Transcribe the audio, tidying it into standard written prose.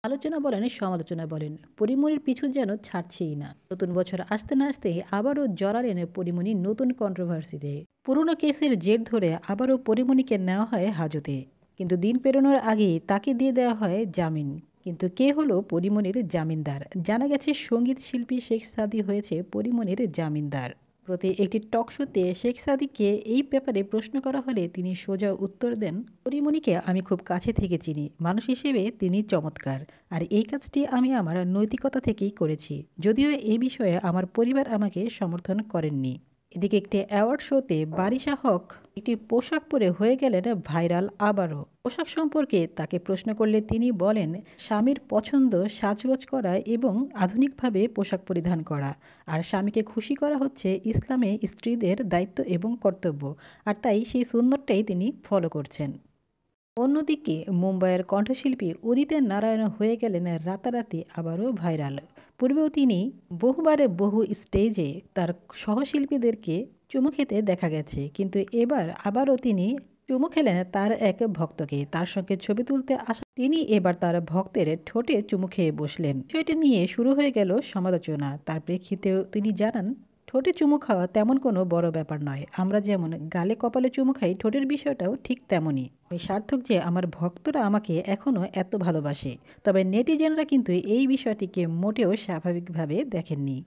আলোচনা বলেন, সমালোচনা বলেন, পরিমণির পিছু যেন ছাড়ছেই না। নতুন বছর আসতে না আসতেই আবারও জড়ালেন পরিমণি নতুন কন্ট্রোভার্সিতে। পুরনো কেসের জের ধরে আবারও পরিমণিকে নেওয়া হয় হাজতে, কিন্তু দিন পেরোনোর আগেই তাকে দিয়ে দেওয়া হয় জামিন। কিন্তু কে হলো পরিমণির জামিনদার? জানা গেছে সঙ্গীত শিল্পী শেখ সাদী হয়েছে পরিমণির জামিনদার। প্রতি একটি টক শোতে শেখ সাদীকে এই ব্যাপারে প্রশ্ন করা হলে তিনি সোজা উত্তর দেন, পরিমণিকে আমি খুব কাছে থেকে চিনি, মানুষ হিসেবে তিনি চমৎকার, আর এই কাজটি আমি আমার নৈতিকতা থেকেই করেছি, যদিও এই বিষয়ে আমার পরিবার আমাকে সমর্থন করেননি। এদিকে একটি অ্যাওয়ার্ড শোতে বারিশা হক একটি পোশাক পরে হয়ে গেলেন ভাইরাল আবারও। পোশাক সম্পর্কে তাকে প্রশ্ন করলে তিনি বলেন, স্বামীর পছন্দ সাজগোজ করা এবং আধুনিকভাবে পোশাক পরিধান করা, আর স্বামীকে খুশি করা হচ্ছে ইসলামে স্ত্রীদের দায়িত্ব এবং কর্তব্য, আর তাই সেই সুন্নতটাই তিনি ফলো করছেন। অন্যদিকে মুম্বাইয়ের কণ্ঠশিল্পী উদিত নারায়ণ হয়ে গেলেন রাতারাতি আবারও ভাইরাল। পূর্বেও তিনি বহুবারে বহু স্টেজে তার সহশিল্পীদেরকে চুমু খেতে দেখা গেছে, কিন্তু এবার আবারও তিনি চুমু খেলেন তার এক ভক্তকে। তার সঙ্গে ছবি তুলতে আসা তিনি এবার তার ভক্তের ঠোঁটে চুমু খেয়ে বসলেন। বিষয়টি নিয়ে শুরু হয়ে গেল সমালোচনা। তার প্রেক্ষিতেও তিনি জানান, ঠোঁটে চুমু খাওয়া তেমন কোনো বড় ব্যাপার নয়, আমরা যেমন গালে কপালে চুমু খাই, ঠোঁটের বিষয়টাও ঠিক তেমনই। আমি সার্থক যে আমার ভক্তরা আমাকে এখনও এত ভালোবাসে। তবে নেটিজেনরা কিন্তু এই বিষয়টিকে মোটেও স্বাভাবিকভাবে দেখেননি।